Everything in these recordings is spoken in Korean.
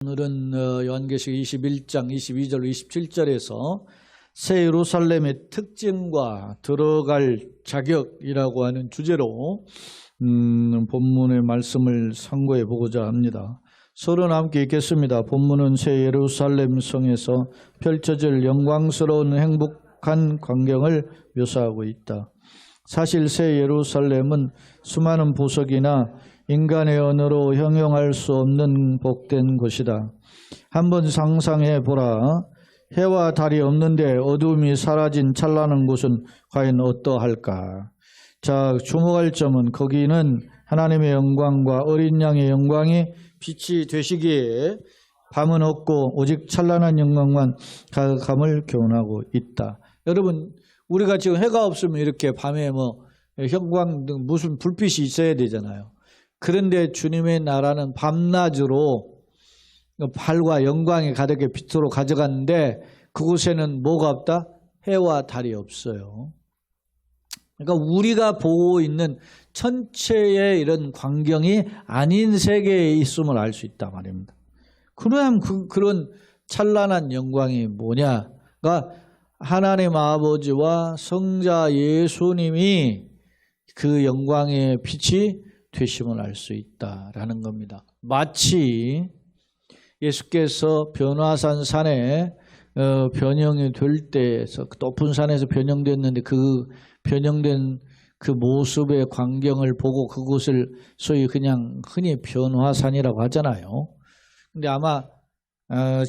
오늘은 요한계시록 21장 22절 27절에서 새 예루살렘의 특징과 들어갈 자격이라고 하는 주제로 본문의 말씀을 상고해 보고자 합니다. 서로 함께 읽겠습니다. 본문은 새 예루살렘 성에서 펼쳐질 영광스러운 행복한 광경을 묘사하고 있다. 사실 새 예루살렘은 수많은 보석이나 인간의 언어로 형용할 수 없는 복된 곳이다. 한번 상상해 보라. 해와 달이 없는데 어두움이 사라진 찬란한 곳은 과연 어떠할까? 자, 주목할 점은 거기는 하나님의 영광과 어린 양의 영광이 빛이 되시기에 밤은 없고 오직 찬란한 영광만 가득함을 교훈하고 있다. 여러분, 우리가 지금 해가 없으면 이렇게 밤에 형광 등 무슨 불빛이 있어야 되잖아요. 그런데 주님의 나라는 밤낮으로 밝과 영광이 가득해 빛으로 가져갔는데 그곳에는 뭐가 없다? 해와 달이 없어요. 그러니까 우리가 보고 있는 전체의 이런 광경이 아닌 세계에 있음을 알 수 있단 말입니다. 그럼 그런 찬란한 영광이 뭐냐? 그러니까 하나님 아버지와 성자 예수님이 그 영광의 빛이 되심을 알 수 있다라는 겁니다. 마치 예수께서 변화산 산에 변형이 될 때에서 높은 산에서 변형됐는데 그 변형된 그 모습의 광경을 보고 그곳을 소위 그냥 흔히 변화산이라고 하잖아요. 근데 아마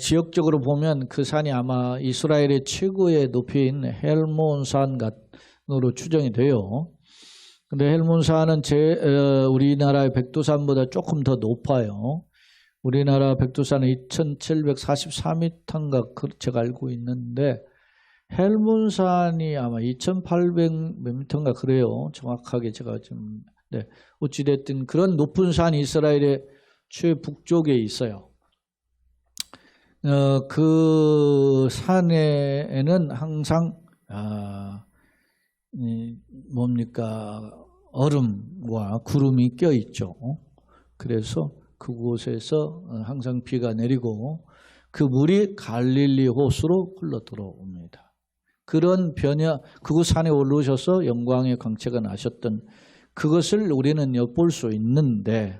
지역적으로 보면 그 산이 아마 이스라엘의 최고의 높이인 헬몬산으로 추정이 돼요. 근데 헬몬산은 우리나라의 백두산보다 조금 더 높아요. 우리나라 백두산은 2744m인가 제가 알고 있는데 헬몬산이 아마 2800 몇 미터인가 그래요. 정확하게 제가 좀 어찌됐든 그런 높은 산이 이스라엘의 최북쪽에 있어요. 그 산에는 항상 얼음과 구름이 껴있죠. 그래서 그곳에서 항상 비가 내리고 그 물이 갈릴리 호수로 흘러 들어옵니다. 그런 그곳 산에 오르셔서 영광의 광채가 나셨던 그것을 우리는 엿볼 수 있는데,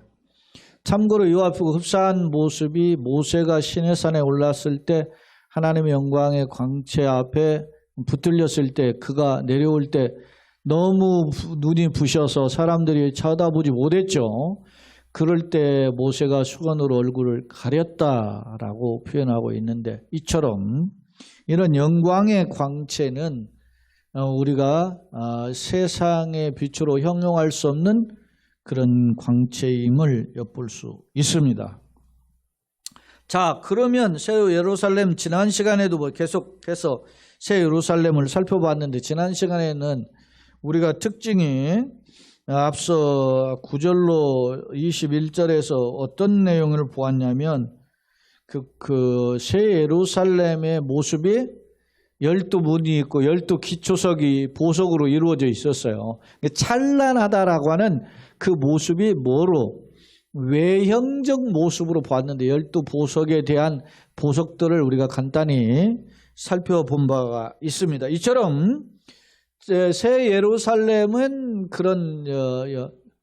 참고로 이 앞에 흡사한 모습이 모세가 시내산에 올랐을 때 하나님의 영광의 광채 앞에 붙들렸을 때 그가 내려올 때 너무 눈이 부셔서 사람들이 쳐다보지 못했죠. 그럴 때 모세가 수건으로 얼굴을 가렸다라고 표현하고 있는데, 이처럼 이런 영광의 광채는 우리가 세상의 빛으로 형용할 수 없는 그런 광채임을 엿볼 수 있습니다. 자, 그러면 새 예루살렘 지난 시간에도 계속해서 새 예루살렘을 살펴봤는데, 지난 시간에는 우리가 특징이 앞서 9절로 21절에서 어떤 내용을 보았냐면 그 새 예루살렘의 모습이 12문이 있고 12기초석이 보석으로 이루어져 있었어요. 찬란하다라고 하는 그 모습이 뭐로? 외형적 모습으로 보았는데 12보석에 대한 보석들을 우리가 간단히 살펴본 바가 있습니다. 이처럼 새 예루살렘은 그런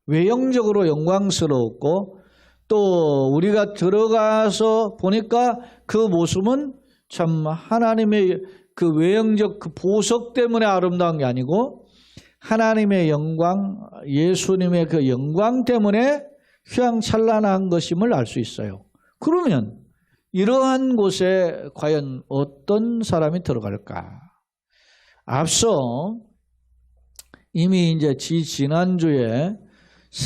외형적으로 영광스러웠고, 또 우리가 들어가서 보니까 그 모습은 참 하나님의 그 외형적 그 보석 때문에 아름다운 게 아니고 하나님의 영광, 예수님의 그 영광 때문에 휘황찬란한 것임을 알 수 있어요. 그러면 이러한 곳에 과연 어떤 사람이 들어갈까? 앞서 이미 이제 지난주에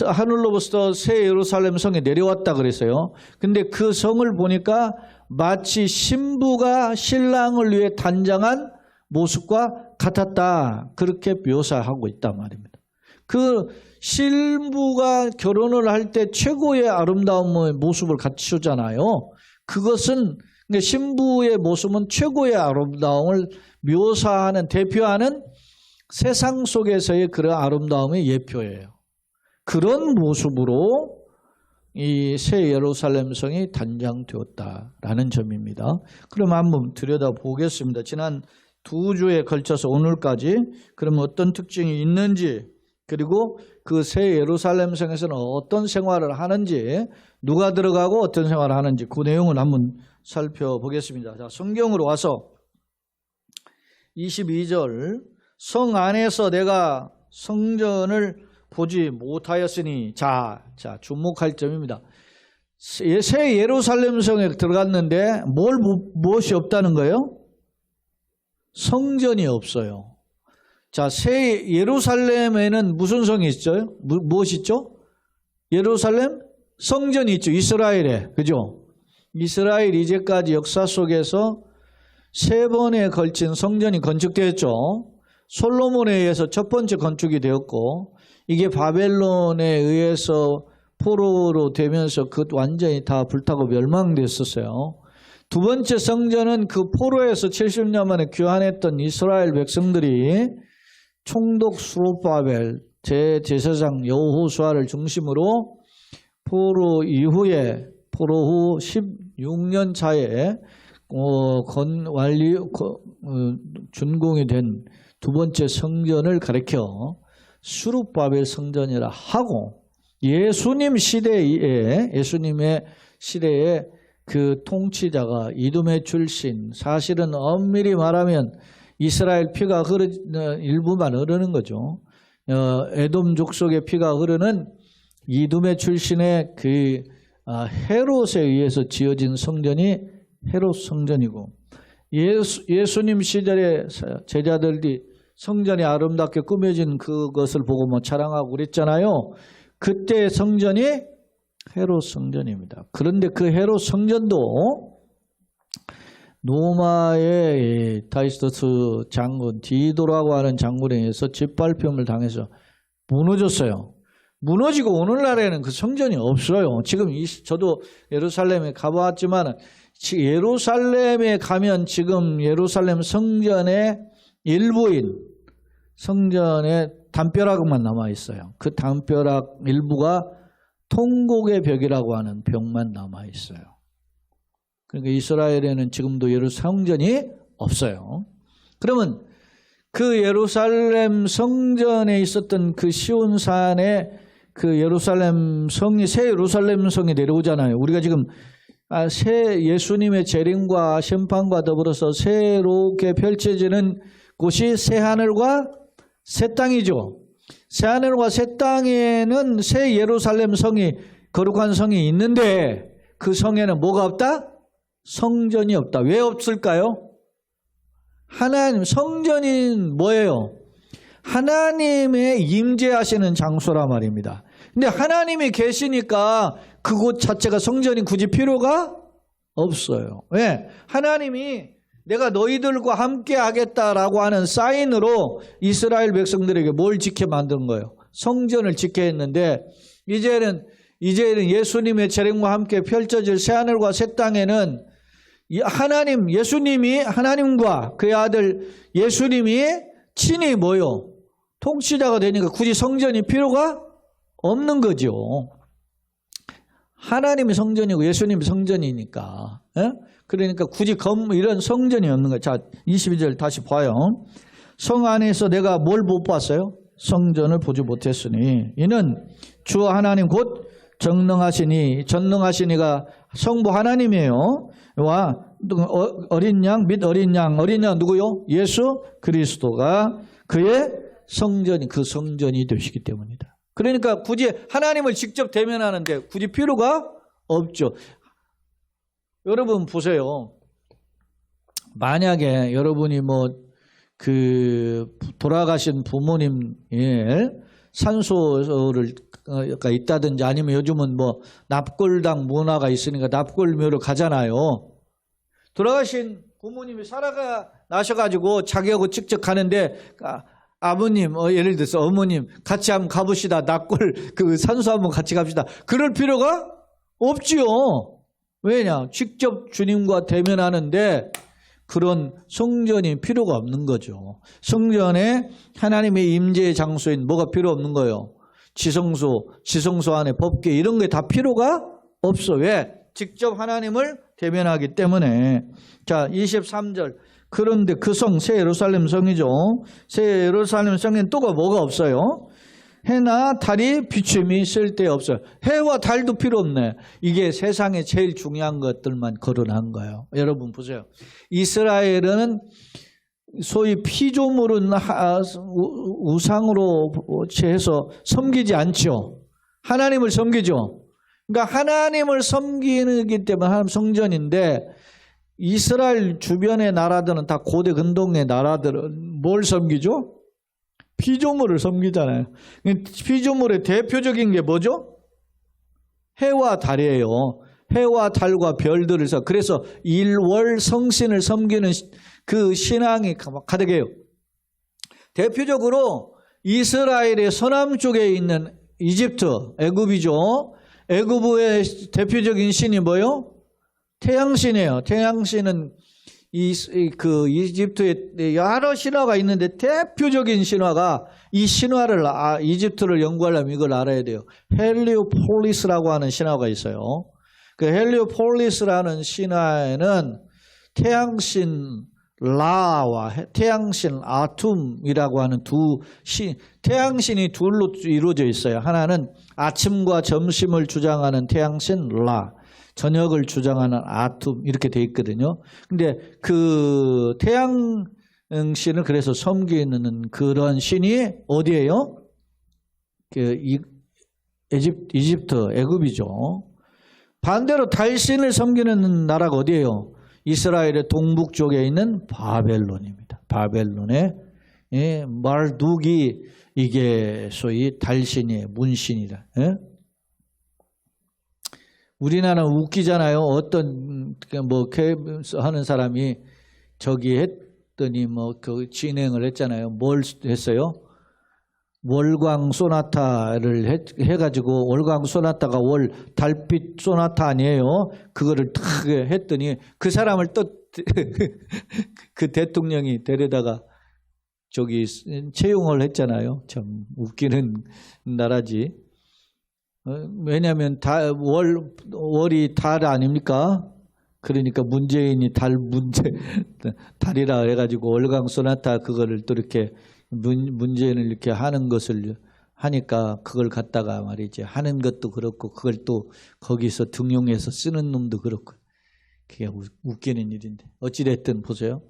하늘로부터 새 예루살렘 성에 내려왔다 그랬어요. 근데 그 성을 보니까 마치 신부가 신랑을 위해 단장한 모습과 같았다. 그렇게 묘사하고 있단 말입니다. 그 신부가 결혼을 할 때 최고의 아름다움의 모습을 갖추잖아요. 그것은 신부의 모습은 최고의 아름다움을 묘사하는, 대표하는 세상 속에서의 그런 아름다움의 예표예요. 그런 모습으로 이 새 예루살렘 성이 단장되었다라는 점입니다. 그럼 한번 들여다보겠습니다. 지난 2주에 걸쳐서 오늘까지 그럼 어떤 특징이 있는지, 그리고 그 새 예루살렘 성에서는 어떤 생활을 하는지, 누가 들어가고 어떤 생활을 하는지 그 내용을 한번 살펴보겠습니다. 자, 성경으로 와서 22절, 성 안에서 내가 성전을 보지 못하였으니, 자 주목할 점입니다. 새 예루살렘 성에 들어갔는데 무엇이 없다는 거예요? 성전이 없어요. 자, 새 예루살렘에는 무슨 성이 있어요? 무엇이 있죠? 예루살렘 성전이 있죠. 이스라엘에. 그죠? 이스라엘 이제까지 역사 속에서 3번에 걸친 성전이 건축되었죠. 솔로몬에 의해서 첫 번째 건축이 되었고, 이게 바벨론에 의해서 포로로 되면서 그 완전히 다 불타고 멸망됐었어요. 두 번째 성전은 그 포로에서 70년 만에 귀환했던 이스라엘 백성들이 총독 스룹바벨, 제제사장 여호수아를 중심으로 포로 후 16년 차에 준공이 된 두 번째 성전을 가리켜 스룹바벨 성전이라 하고, 예수님의 시대에 그 통치자가 이두메 출신, 사실은 엄밀히 말하면 이스라엘 피가 일부만 흐르는 거죠. 에돔 족속의 피가 흐르는 이두메 출신의 그 헤롯에 의해서 지어진 성전이 헤롯 성전이고, 예수님 시절에 제자들이 성전이 아름답게 꾸며진 그것을 보고 자랑하고 그랬잖아요. 그때 성전이 헤롯 성전입니다. 그런데 그 헤롯 성전도 로마의 다이스토스 장군, 디도라고 하는 장군에 의해서 짓밟힘을 당해서 무너졌어요. 무너지고 오늘날에는 그 성전이 없어요. 지금 저도 예루살렘에 가봤지만, 예루살렘에 가면 지금 예루살렘 성전의 일부인 성전에 담벼락만 남아 있어요. 그 담벼락 일부가 통곡의 벽이라고 하는 벽만 남아 있어요. 그러니까 이스라엘에는 지금도 예루살렘 성전이 없어요. 그러면 그 예루살렘 성전에 있었던 그 시온산에 그 예루살렘 성이, 새 예루살렘 성이 내려오잖아요. 우리가 지금 새 예수님의 재림과 심판과 더불어서 새롭게 펼쳐지는 곳이 새 하늘과 새 땅이죠. 새 하늘과 새 땅에는 새 예루살렘 성이, 거룩한 성이 있는데 그 성에는 뭐가 없다? 성전이 없다. 왜 없을까요? 하나님, 성전이 뭐예요? 하나님의 임재하시는 장소란 말입니다. 근데 하나님이 계시니까 그곳 자체가 성전이 굳이 필요가 없어요. 왜? 하나님이 내가 너희들과 함께 하겠다라고 하는 사인으로 이스라엘 백성들에게 뭘 지켜 만든 거예요? 성전을 지켜 했는데, 이제는 예수님의 재림과 함께 펼쳐질 새하늘과 새 땅에는 예수님이, 하나님과 그의 아들 예수님이 친히 뭐요? 통치자가 되니까 굳이 성전이 필요가 없는 거죠. 하나님이 성전이고 예수님이 성전이니까. 예? 그러니까 굳이 이런 성전이 없는 거예요. 자, 22절 다시 봐요. 성 안에서 내가 뭘 못 봤어요? 성전을 보지 못했으니 이는 주 하나님 곧 전능하시니가 성부 하나님이에요. 와 어린 양 및 어린 양 누구요? 예수 그리스도가 그의 성전이, 그 성전이 되시기 때문이다. 그러니까 굳이 하나님을 직접 대면하는데 굳이 필요가 없죠. 여러분 보세요. 만약에 여러분이 돌아가신 부모님의 산소가 있다든지, 아니면 요즘은 납골당 문화가 있으니까 납골묘를 가잖아요. 돌아가신 부모님이 나셔가지고 자기하고 직접 가는데, 아버님, 예를 들어서 어머님 같이 한번 가봅시다. 납골 산소 한번 같이 갑시다. 그럴 필요가 없지요. 왜냐? 직접 주님과 대면하는데 그런 성전이 필요가 없는 거죠. 성전에 하나님의 임재의 장소인 뭐가 필요 없는 거예요? 지성소 안에 법궤 이런 게 다 필요가 없어. 왜? 직접 하나님을 대면하기 때문에. 자, 23절. 그런데 그 성, 새 예루살렘 성이죠. 새 예루살렘 성에는 또가 뭐가 없어요? 해나 달이 비춤이 쓸데없어요. 해와 달도 필요 없네. 이게 세상에 제일 중요한 것들만 거론한 거예요. 여러분 보세요. 이스라엘은 소위 피조물은 우상으로 해서 섬기지 않죠. 하나님을 섬기죠. 그러니까 하나님을 섬기기 때문에 하나님 성전인데 이스라엘 주변의 나라들은 다 고대 근동의 나라들은 뭘 섬기죠? 피조물을 섬기잖아요. 피조물의 대표적인 게 뭐죠? 해와 달이에요. 해와 달과 별들을 그래서 일월 성신을 섬기는 그 신앙이 가득해요. 대표적으로 이스라엘의 서남쪽에 있는 이집트, 애굽이죠. 애굽의 대표적인 신이 뭐예요? 태양신이에요. 태양신은 이집트에 여러 신화가 있는데 대표적인 신화가 이 신화를 이집트를 연구하려면 이걸 알아야 돼요. 헬리오폴리스라고 하는 신화가 있어요. 그 헬리오폴리스라는 신화에는 태양신 라와 태양신 아툼이라고 하는 태양신이 둘로 이루어져 있어요. 하나는 아침과 점심을 주장하는 태양신 라, 저녁을 주장하는 아툼 이렇게 돼 있거든요. 근데 그 태양신을 그래서 섬기는 그런 신이 어디예요? 이집트, 애굽이죠. 반대로 달신을 섬기는 나라가 어디예요? 이스라엘의 동북쪽에 있는 바벨론입니다. 바벨론의 말두기 이게 소위 달신이에요. 문신이다. 예? 우리나라는 웃기잖아요. 어떤 뭐 하는 사람이 저기 했더니 뭐 그 진행을 했잖아요. 뭘 했어요? 월광 소나타를 해가지고 월광 소나타가 월 달빛 소나타 아니에요. 그거를 탁 했더니 그 사람을 또 그 대통령이 데려다가 저기 채용을 했잖아요. 참 웃기는 나라지. 왜냐하면 월이 달 아닙니까? 그러니까 문재인이 달이라 해가지고 월광 소나타 그거를 또 이렇게 문재인을 이렇게 하는 것을 하니까 그걸 갖다가 말이지 하는 것도 그렇고 그걸 또 거기서 등용해서 쓰는 놈도 그렇고 그게 웃기는 일인데 어찌됐든 보세요.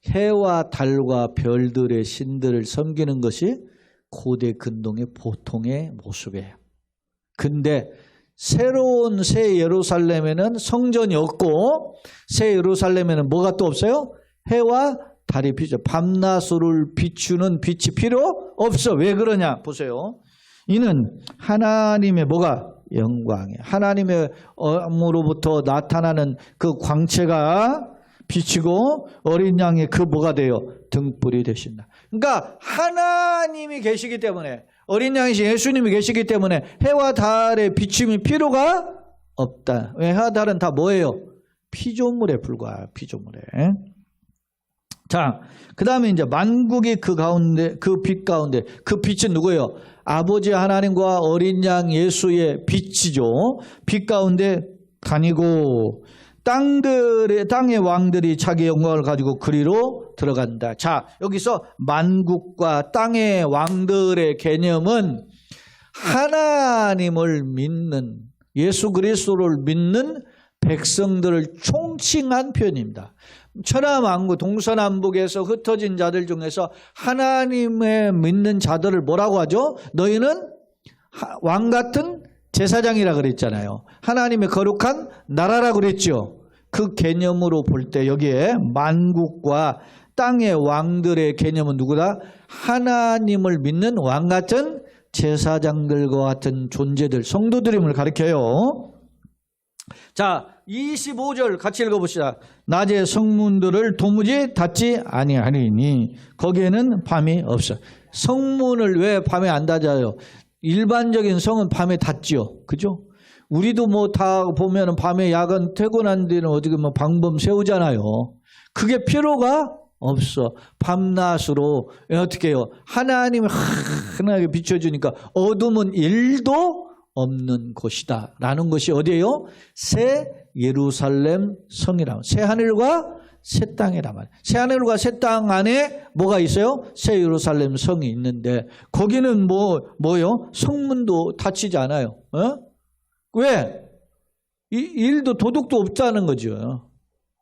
해와 달과 별들의 신들을 섬기는 것이 고대 근동의 보통의 모습이에요. 근데 새로운 새 예루살렘에는 성전이 없고 새 예루살렘에는 뭐가 또 없어요? 해와 달이 비춰 밤낮을 비추는 빛이 필요 없어. 왜 그러냐 보세요. 이는 하나님의 뭐가? 영광이에요. 하나님의 어로부터 나타나는 그 광채가 비치고 어린 양의 그 뭐가 돼요? 등불이 되신다. 그러니까 하나님이 계시기 때문에 어린 양이신 예수님이 계시기 때문에 해와 달의 비춤이 필요가 없다. 왜? 해와 달은 다 뭐예요? 피조물에 불과해요. 피조물에. 자, 그 다음에 이제 만국이 그 가운데, 그 빛 가운데, 그 빛은 누구예요? 아버지 하나님과 어린 양 예수의 빛이죠. 빛 가운데 다니고, 땅의 왕들이 자기 영광을 가지고 그리로 들어간다. 자, 여기서 만국과 땅의 왕들의 개념은 하나님을 믿는, 예수 그리스도를 믿는 백성들을 총칭한 표현입니다. 천하만국 동서남북에서 흩어진 자들 중에서 하나님의 믿는 자들을 뭐라고 하죠? 너희는 왕같은 제사장이라 그랬잖아요. 하나님의 거룩한 나라라고 그랬죠. 그 개념으로 볼 때 여기에 만국과 땅의 왕들의 개념은 누구다? 하나님을 믿는 왕같은 제사장들과 같은 존재들, 성도들임을 가리켜요. 자, 25절 같이 읽어봅시다. 낮에 성문들을 도무지 닫지 아니하리니 거기에는 밤이 없어. 성문을 왜 밤에 안 닫아요? 일반적인 성은 밤에 닫지요. 그죠? 우리도 뭐 다 보면은 밤에 야간 퇴근한 데는 어디가 뭐 방범 세우잖아요. 그게 필요가 없어. 밤낮으로 어떻게 해요? 하나님을 편하게 비춰주니까 어둠은 1도 없는 곳이다 라는 것이 어디예요? 새 예루살렘 성이라. 새 하늘과 새 땅이란 말이에요. 새 하늘과 새 땅 안에 뭐가 있어요? 새 예루살렘 성이 있는데 거기는 뭐요? 성문도 닫히지 않아요. 왜? 일도 도둑도 없다는 거죠.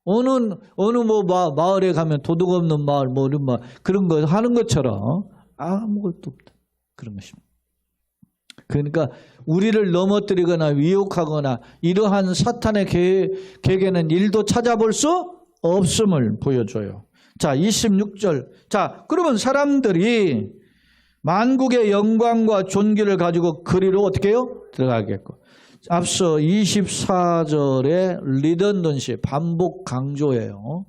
어느 마을에 가면 도둑 없는 마을, 이런 마을, 그런 거 하는 것처럼 아무것도 없다. 그런 것입니다. 그러니까 우리를 넘어뜨리거나 위협하거나 이러한 사탄의 계획에는 일도 찾아볼 수 없음을 보여줘요. 자, 26절. 자, 그러면 사람들이 만국의 영광과 존귀를 가지고 그리로 어떻게 해요? 들어가겠고. 앞서 24절에 리던던시 반복 강조예요.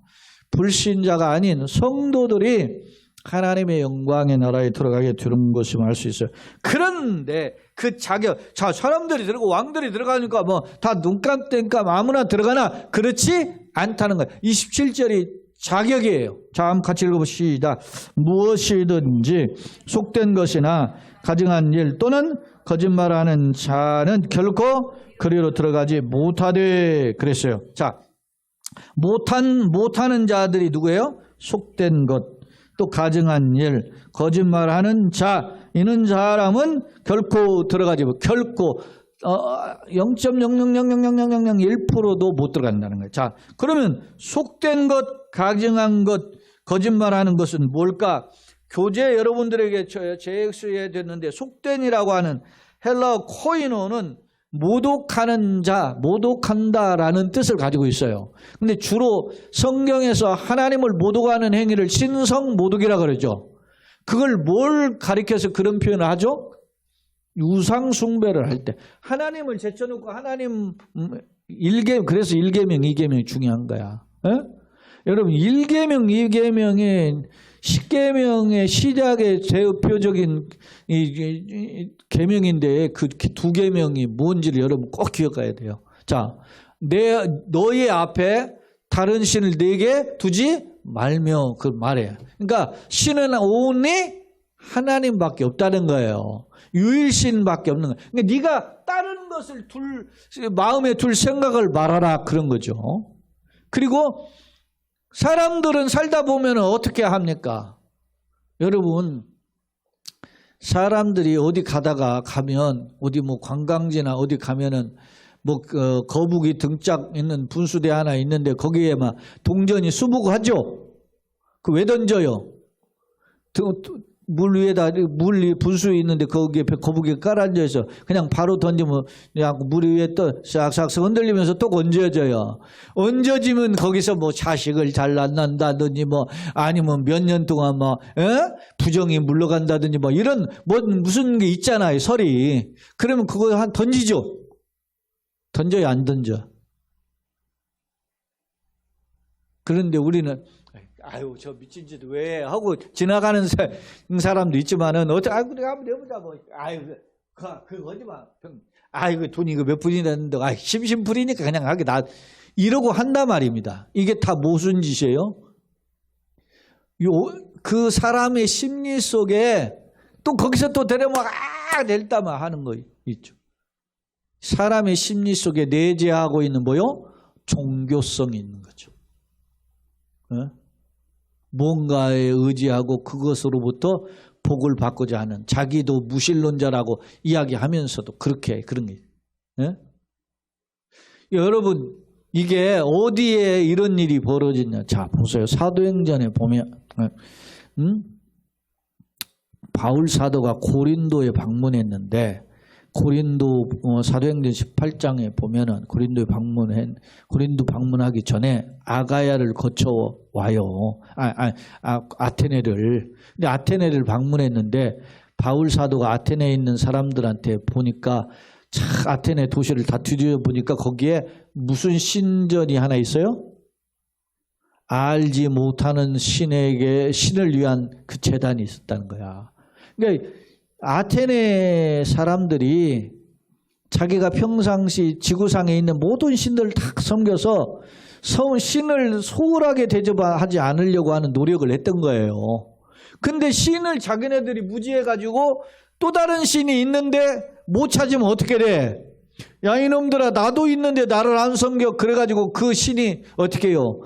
불신자가 아닌 성도들이 하나님의 영광의 나라에 들어가게 되는 것을 알 수 있어요. 그런데 그 자격, 자, 사람들이 들어가고 왕들이 들어가니까 다 눈깜땡깜 아무나 들어가나? 그렇지 않다는 거예요. 27절이 자격이에요. 자, 한번 같이 읽어봅시다. 무엇이든지 속된 것이나 가증한 일 또는 거짓말하는 자는 결코 그리로 들어가지 못하되 그랬어요. 자, 못하는 자들이 누구예요? 속된 것, 또 가증한 일, 거짓말하는 자, 이는 사람은 결코 들어가지 못, 결코 0.0000001%도 못 들어간다는 거예요. 자, 그러면 속된 것, 가증한 것, 거짓말하는 것은 뭘까? 교재 여러분들에게 제엑스에 됐는데 속된이라고 하는 헬라어 코이노는 모독하는 자, 모독한다라는 뜻을 가지고 있어요. 근데 주로 성경에서 하나님을 모독하는 행위를 신성 모독이라고 그러죠. 그걸 뭘 가리켜서 그런 표현을 하죠? 우상 숭배를 할 때 하나님을 제쳐놓고 하나님 그래서 1계명, 2계명이 중요한 거야. 에? 여러분 1계명, 2계명이 10계명의 시작의 대표적인 계명인데 그 2계명이 뭔지를 여러분 꼭 기억해야 돼요. 자, 너희 앞에 다른 신을 네게 두지 말며 그 말이에요. 그러니까 신은 only 하나님밖에 없다는 거예요. 유일신밖에 없는 거예요. 그러니까 네가 다른 것을 마음에 둘 생각을 말하라 그런 거죠. 그리고 사람들은 살다 보면 어떻게 합니까? 여러분, 사람들이 어디 가면 어디 관광지나 어디 가면은 거북이 등짝 있는 분수대 하나 있는데 거기에 막 동전이 수북하죠? 그 왜 던져요? 물 위에다 분수 있는데 거기에 거북이가 깔아앉아서 그냥 바로 던지면 물 위에 또 싹싹 흔들리면서 또 얹어져요. 얹어지면 거기서 자식을 잘 낳는다든지 아니면 몇 년 동안 부정이 물러간다든지 이런 무슨 게 있잖아요, 설이. 그러면 그거 던지죠. 던져요, 안 던져? 그런데 우리는 아유, 저 미친 짓 왜 하고 지나가는 사람도 있지만은 어떻게 그래 한번 해보자 아유, 그거 하지 마. 아이고 돈이 이거 몇 푼이 됐는데 심심풀이니까 그냥 하게 이러고 한단 말입니다. 이게 다 무슨 짓이에요? 그 사람의 심리 속에 또 거기서 또 데려면 낼다만 하는 거 있죠. 사람의 심리 속에 내재하고 있는 종교성이 있는 거죠. 뭔가에 의지하고 그것으로부터 복을 받고자 하는 자기도 무신론자라고 이야기하면서도 그런 게 여러분 이게 어디에 이런 일이 벌어지냐? 자 보세요. 사도행전에 보면 바울 사도가 고린도에 방문했는데 고린도 사도행전 18장에 보면은 고린도 방문하기 전에 아가야를 거쳐 와요. 아테네를. 근데 아테네를 방문했는데 바울 사도가 아테네에 있는 사람들한테 보니까 아테네 도시를 다 뒤져 보니까 거기에 무슨 신전이 하나 있어요? 알지 못하는 신을 위한 그 제단이 있었다는 거야. 그러니까 아테네 사람들이 자기가 평상시 지구상에 있는 모든 신들을 다 섬겨서 신을 소홀하게 대접하지 않으려고 하는 노력을 했던 거예요. 근데 신을 자기네들이 무지해가지고 또 다른 신이 있는데 못 찾으면 어떻게 돼? 야, 이놈들아, 나도 있는데 나를 안 섬겨. 그래가지고 그 신이 어떻게 해요?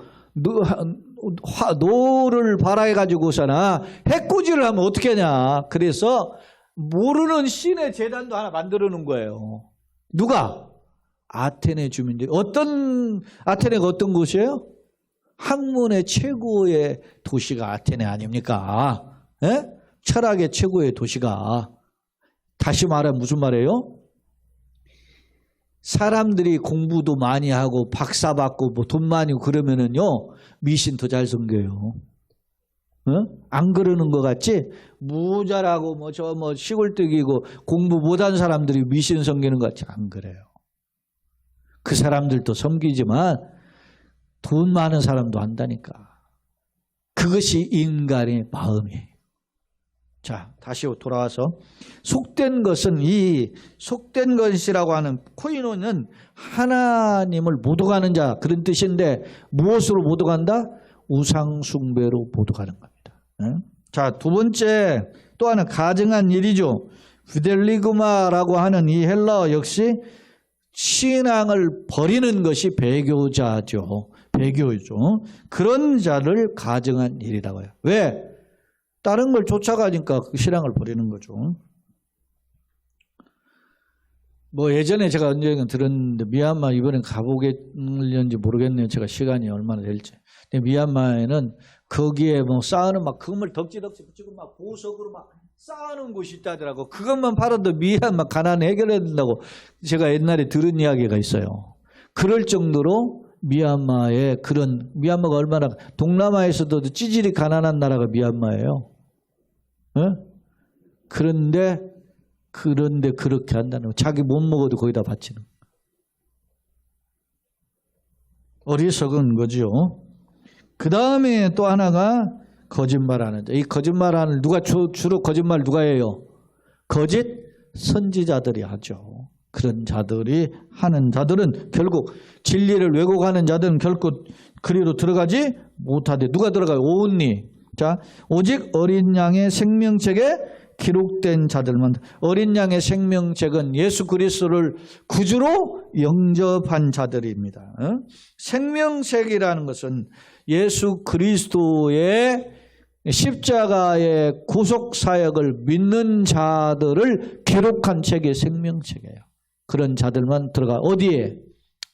노를 발화해가지고서나 해코지를 하면 어떻게 하냐. 그래서 모르는 신의 재단도 하나 만들어 놓은 거예요. 누가? 아테네 주민들이. 아테네가 어떤 곳이에요? 학문의 최고의 도시가 아테네 아닙니까? 예? 철학의 최고의 도시가. 다시 말하면 무슨 말이에요? 사람들이 공부도 많이 하고 박사 받고 뭐 돈 많이 그러면은요 미신 더 잘 섬겨요. 안 그러는 것 같지? 무자라고 뭐 시골뜨기고 공부 못한 사람들이 미신 섬기는 것 같지? 안 그래요. 그 사람들도 섬기지만 돈 많은 사람도 한다니까. 그것이 인간의 마음이에요. 자, 다시 돌아와서 속된 것은 이 속된 것이라고 하는 코이노는 하나님을 못 오가는 자 그런 뜻인데 무엇으로 못 오간다? 우상 숭배로 못 오가는 겁니다. 자, 두 번째 또 하나 가증한 일이죠. 비델리그마라고 하는 이 헬라어 역시 신앙을 버리는 것이 배교자죠. 배교죠. 그런 자를 가증한 일이라고 해요. 왜? 다른 걸 쫓아가니까 그 신앙을 버리는 거죠. 뭐 예전에 제가 언젠가 들었는데 미얀마 이번엔 가보겠는지 모르겠네요. 제가 시간이 얼마나 될지. 근데 미얀마에는 거기에 뭐 쌓아놓은 막 금을 덕지덕지 붙이고 막 보석으로 막 쌓아놓은 곳이 있다더라고. 그것만 팔아도 미얀마 가난 해결해야 된다고 제가 옛날에 들은 이야기가 있어요. 그럴 정도로 미얀마가 얼마나 동남아에서도 찌질이 가난한 나라가 미얀마예요. 그런데 그렇게 한다는 거. 자기 못 먹어도 거기다 바치는 거. 어리석은 거죠. 그 다음에 또 하나가 거짓말하는 자. 이 거짓말하는 주로 거짓말 누가 해요? 거짓 선지자들이 하죠. 그런 자들이 하는 자들은 결국 진리를 왜곡하는 자들은 결코 그리로 들어가지 못하되 누가 들어가요? 온니. 자, 오직 어린 양의 생명책에 기록된 자들만. 어린 양의 생명책은 예수 그리스도를 구주로 영접한 자들입니다. 생명책이라는 것은 예수 그리스도의 십자가의 구속사역을 믿는 자들을 기록한 책이 생명책이에요. 그런 자들만 들어가. 어디에?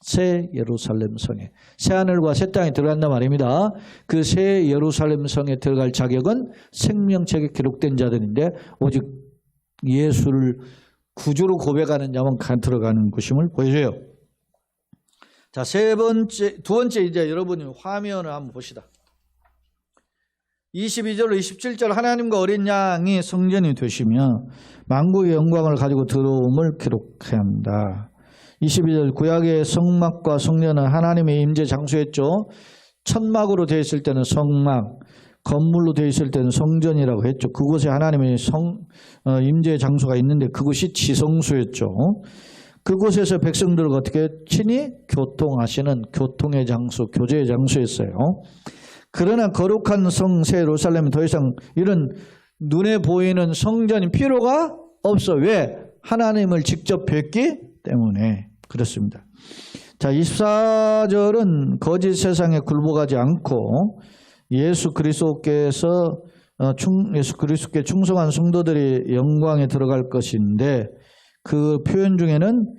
새 예루살렘 성에. 새 하늘과 새 땅에 들어간단 말입니다. 그 새 예루살렘 성에 들어갈 자격은 생명책에 기록된 자들인데 오직 예수를 구주로 고백하는 자만 들어가는 것임을 보여줘요. 자, 두 번째 이제 여러분이 화면을 한번 봅시다. 22절로 27절 하나님과 어린 양이 성전이 되시며 만국의 영광을 가지고 들어옴을 기록해야 한다. 22절 구약의 성막과 성전은 하나님의 임재 장소였죠. 천막으로 되어 있을 때는 성막, 건물로 되어 있을 때는 성전이라고 했죠. 그곳에 하나님의 임재 장소가 있는데 그것이 지성소였죠. 그곳에서 백성들과 어떻게 친히 교통하시는 교통의 장소, 교제의 장소였어요. 그러나 거룩한 성 새 예루살렘은 더 이상 이런 눈에 보이는 성전이 필요가 없어. 왜? 하나님을 직접 뵙기 때문에 그렇습니다. 자, 24절은 거짓 세상에 굴복하지 않고 예수 그리스도께 충성한 성도들이 영광에 들어갈 것인데 그 표현 중에는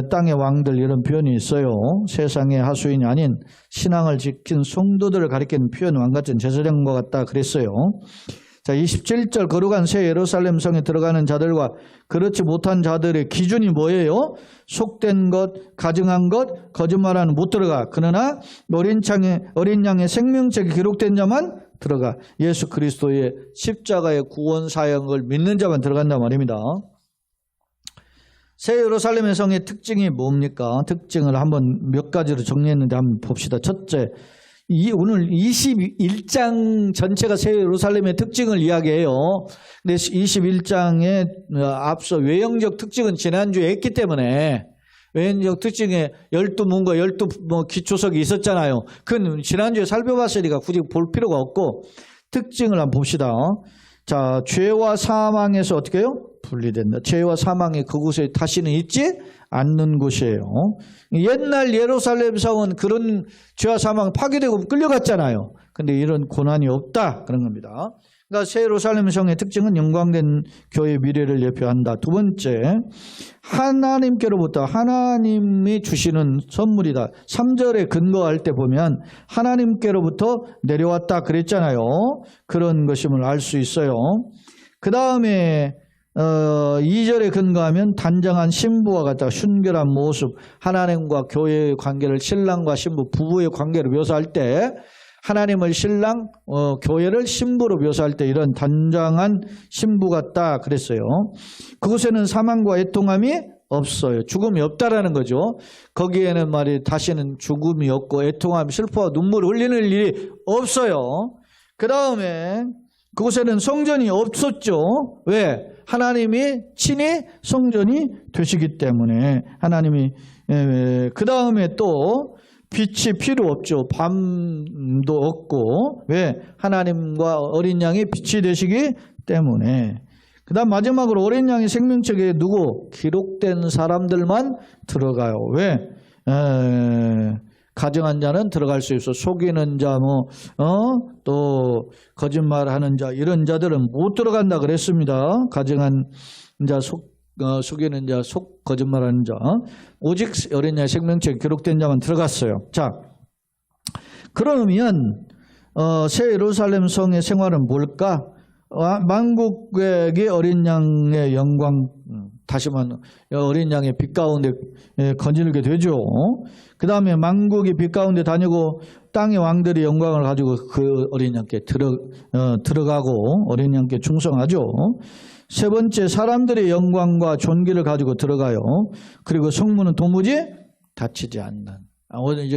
땅의 왕들 이런 표현이 있어요. 세상의 하수인이 아닌 신앙을 지킨 성도들을 가리키는 표현 왕같은 제사장과 같다 그랬어요. 자, 27절 거룩한 새 예루살렘 성에 들어가는 자들과 그렇지 못한 자들의 기준이 뭐예요? 속된 것, 가증한 것, 거짓말하는 못 들어가. 그러나 어린 양의 생명책에 기록된 자만 들어가. 예수 그리스도의 십자가의 구원 사역을 믿는 자만 들어간단 말입니다. 새 예루살렘의 성의 특징이 뭡니까? 특징을 한번 몇 가지로 정리했는데 한번 봅시다. 첫째, 오늘 21장 전체가 새 예루살렘의 특징을 이야기해요. 근데 21장에 앞서 외형적 특징은 지난주에 했기 때문에 외형적 특징에 12문과 12 기초석이 있었잖아요. 그건 지난주에 살펴봤으니까 굳이 볼 필요가 없고 특징을 한번 봅시다. 자, 죄와 사망에서 어떻게 해요? 분리된다. 죄와 사망이 그곳에 다시는 있지 않는 곳이에요. 옛날 예루살렘 성은 그런 죄와 사망 파괴되고 끌려갔잖아요. 근데 이런 고난이 없다 그런 겁니다. 그러니까 새 예루살렘 성의 특징은 영광된 교회의 미래를 예표한다. 두 번째, 하나님께로부터 하나님이 주시는 선물이다. 3절에 근거할 때 보면 하나님께로부터 내려왔다 그랬잖아요. 그런 것임을 알 수 있어요. 그 다음에 2절에 근거하면 단정한 신부와 같다. 순결한 모습, 하나님과 교회의 관계를, 신랑과 신부, 부부의 관계를 묘사할 때 하나님을 신랑, 교회를 신부로 묘사할 때 이런 단정한 신부 같다 그랬어요. 그곳에는 사망과 애통함이 없어요. 죽음이 없다라는 거죠. 거기에는 말이 다시는 죽음이 없고 애통함, 슬퍼와 눈물을 흘리는 일이 없어요. 그 다음에 그곳에는 성전이 없었죠. 왜? 하나님이 친히 성전이 되시기 때문에 하나님이 그 다음에 또 빛이 필요 없죠. 밤도 없고 왜? 하나님과 어린 양이 빛이 되시기 때문에. 그 다음 마지막으로 어린 양의 생명책에 누구? 기록된 사람들만 들어가요. 왜? 가증한 자는 들어갈 수 있어. 속이는 자, 또 거짓말하는 자 이런 자들은 못 들어간다 그랬습니다. 가증한 자, 속이는 자, 거짓말하는 자, 오직 어린 양의 생명책에 기록된 자만 들어갔어요. 자, 그러면 새 예루살렘 성의 생활은 뭘까? 만국의 어린 양의 영광, 다시 말하면 어린 양의 빛 가운데 거닐게 되죠. 그 다음에 만국이 빛 가운데 다니고 땅의 왕들이 영광을 가지고 그 어린 양께 들어가고 어린 양께 충성하죠. 세 번째, 사람들의 영광과 존귀를 가지고 들어가요. 그리고 성문은 도무지 닫히지 않는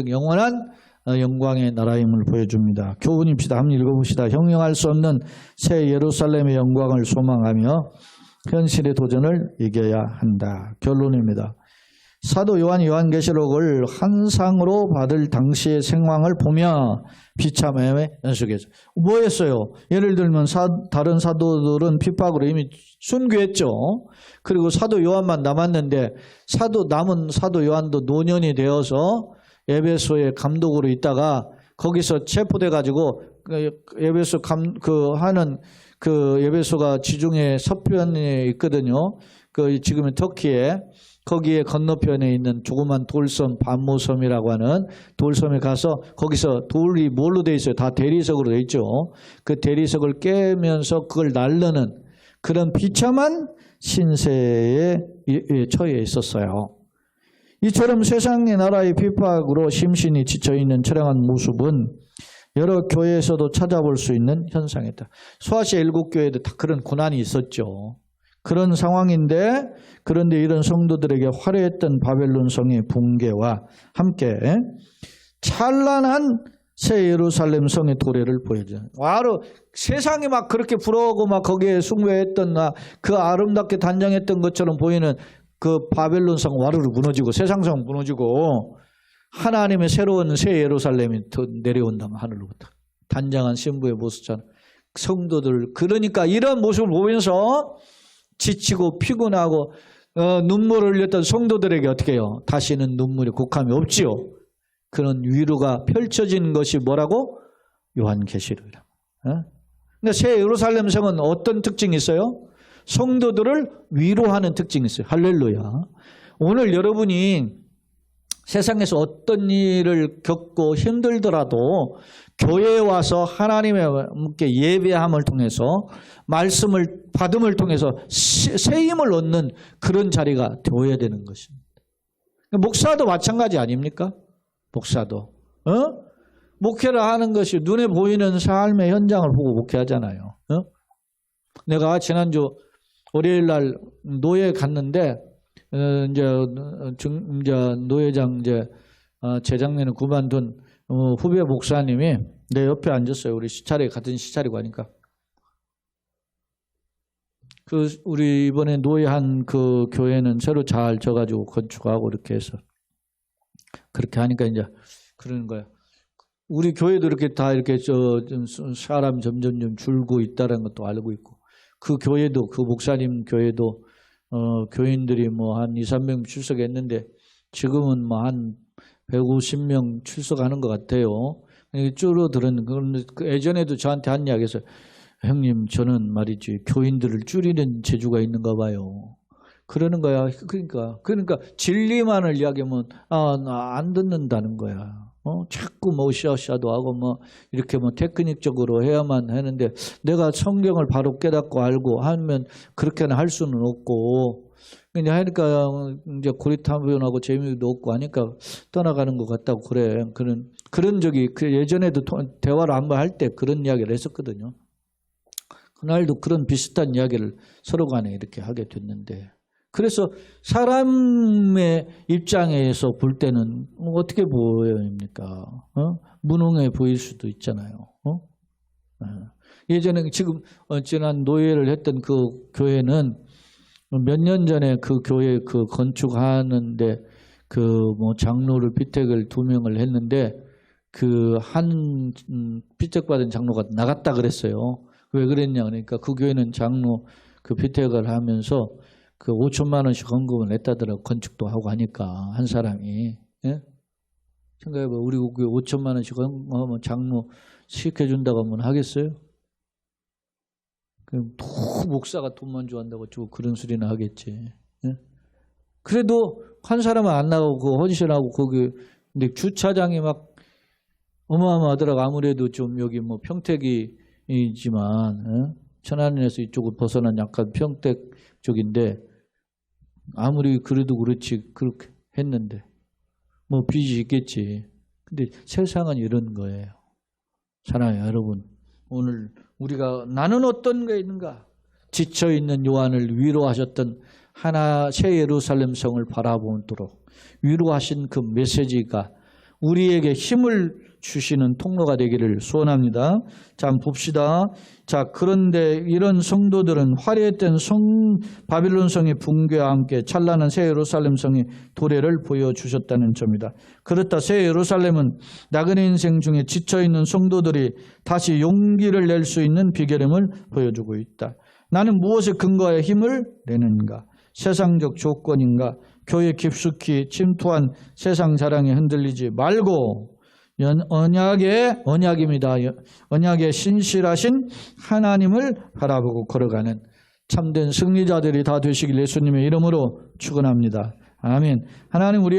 영원한 영광의 나라임을 보여줍니다. 교훈입시다. 한번 읽어봅시다. 형용할 수 없는 새 예루살렘의 영광을 소망하며 현실의 도전을 이겨야 한다. 결론입니다. 사도 요한이 요한계시록을 환상으로 받을 당시의 생황을 보며 비참함에 연속해서 뭐 했어요? 예를 들면 다른 사도들은 핍박으로 이미 순교했죠. 그리고 사도 요한만 남았는데 남은 사도 요한도 노년이 되어서 에베소의 감독으로 있다가 거기서 체포돼 가지고 에베소 에베소가 지중해 서편에 있거든요. 지금은 터키에 거기에 건너편에 있는 조그만 돌섬 반모섬이라고 하는 돌섬에 가서 거기서 돌이 뭘로 돼 있어요? 다 대리석으로 돼 있죠. 그 대리석을 깨면서 그걸 날르는 그런 비참한 신세에 처해 있었어요. 이처럼 세상의 나라의 핍박으로 심신이 지쳐있는 처량한 모습은 여러 교회에서도 찾아볼 수 있는 현상이다. 소아시아 7교회도 다 그런 고난이 있었죠. 그런 상황인데 그런데 이런 성도들에게 화려했던 바벨론 성의 붕괴와 함께 찬란한 새 예루살렘 성의 도래를 보여줘요. 바로 세상이 막 그렇게 부러워하고 막 거기에 숭배했던 그 아름답게 단장했던 것처럼 보이는 그 바벨론 성 와르르 무너지고 세상성 무너지고 하나님의 새로운 새 예루살렘이 내려온다면 하늘로부터 단장한 신부의 모습처럼 성도들 그러니까 이런 모습을 보면서 지치고 피곤하고 눈물을 흘렸던 성도들에게 어떻게 해요? 다시는 눈물이 곡함이 없지요. 그런 위로가 펼쳐진 것이 뭐라고? 요한계시록이라. 근데 새 예루살렘 성은 어떤 특징이 있어요? 성도들을 위로하는 특징이 있어요. 할렐루야. 오늘 여러분이 세상에서 어떤 일을 겪고 힘들더라도 교회에 와서 하나님께 예배함을 통해서 말씀을 받음을 통해서 새 힘을 얻는 그런 자리가 되어야 되는 것입니다. 목사도 마찬가지 아닙니까? 목사도. 목회를 하는 것이 눈에 보이는 삶의 현장을 보고 목회하잖아요. 내가 지난주 월요일 날 노예 갔는데 이제 노예장 재작년에 그만둔 후배 목사님이 내 옆에 앉았어요. 우리 시차례 같은 시차례고 하니까 우리 이번에 노예한 그 교회는 새로 잘 져가지고 건축하고 이렇게 해서 그렇게 하니까 이제 그러는 거야. 우리 교회도 이렇게 다 이렇게 좀 사람 점점 줄고 있다는 것도 알고 있고, 그 교회도, 그 목사님 교회도 교인들이 뭐 한 2, 3명 출석했는데 지금은 뭐 한 150명 출석하는 것 같아요. 줄어드는 그런, 예전에도 저한테 한 이야기에서 형님 저는 말이지 교인들을 줄이는 재주가 있는가 봐요. 그러는 거야. 그러니까 진리만을 이야기하면 안 듣는다는 거야. 자꾸 뭐 으쌰으쌰도 하고 뭐 이렇게 뭐 테크닉적으로 해야만 하는데, 내가 성경을 바로 깨닫고 알고 하면 그렇게는 할 수는 없고, 그냥 하니까 이제 고리타분하고 재미도 없고 하니까 떠나가는 것 같다고 그래. 그런 적이 예전에도 대화를 한번 할 때 그런 이야기를 했었거든요. 그날도 그런 비슷한 이야기를 서로 간에 이렇게 하게 됐는데, 그래서 사람의 입장에서 볼 때는 어떻게 보입니까? 무능해 보일 수도 있잖아요. 예전에 지금 지난 노예를 했던 그 교회는 몇 년 전에 그 교회 그 건축하는데 그 뭐 장로를 피택을 2명을 했는데 그 한 피택받은 장로가 나갔다 그랬어요. 왜 그랬냐 그러니까 그 교회는 장로 그 피택을 하면서 그 5천만 원씩 헌금을 냈다더라고. 건축도 하고 하니까 한 사람이. 예? 생각해봐. 우리 교회 5천만 원씩 헌금하면 장로 시켜준다고 하면 하겠어요? 그럼 또 목사가 돈만 좋아한다고 주고 그런 소리나 하겠지. 예? 그래도 한 사람은 안 나오고 헌신하고 거기 근데 주차장이 막 어마어마하더라고. 아무래도 좀 여기 뭐 평택이지만 천안에서 이쪽을 벗어난 약간 평택 쪽인데 아무리 그래도 그렇지 그렇게 했는데 뭐 빚이 있겠지. 근데 세상은 이런 거예요. 사랑해요 여러분. 오늘 우리가 나는 어떤 게 있는가? 지쳐있는 요한을 위로하셨던 하나 새 예루살렘 성을 바라보도록 위로하신 그 메시지가 우리에게 힘을 주시는 통로가 되기를 소원합니다. 자, 한번 봅시다. 자, 그런데 이런 성도들은 화려했던 바빌론 성의 붕괴와 함께 찬란한 새 예루살렘 성의 도래를 보여주셨다는 점이다. 그렇다. 새 예루살렘은 나그네 인생 중에 지쳐있는 성도들이 다시 용기를 낼 수 있는 비결임을 보여주고 있다. 나는 무엇에 근거하여 힘을 내는가? 세상적 조건인가? 교회 깊숙이 침투한 세상 자랑에 흔들리지 말고 언약입니다. 언약에 신실하신 하나님을 바라보고 걸어가는 참된 승리자들이 다 되시길 예수님의 이름으로 축원합니다. 아멘. 하나님 우리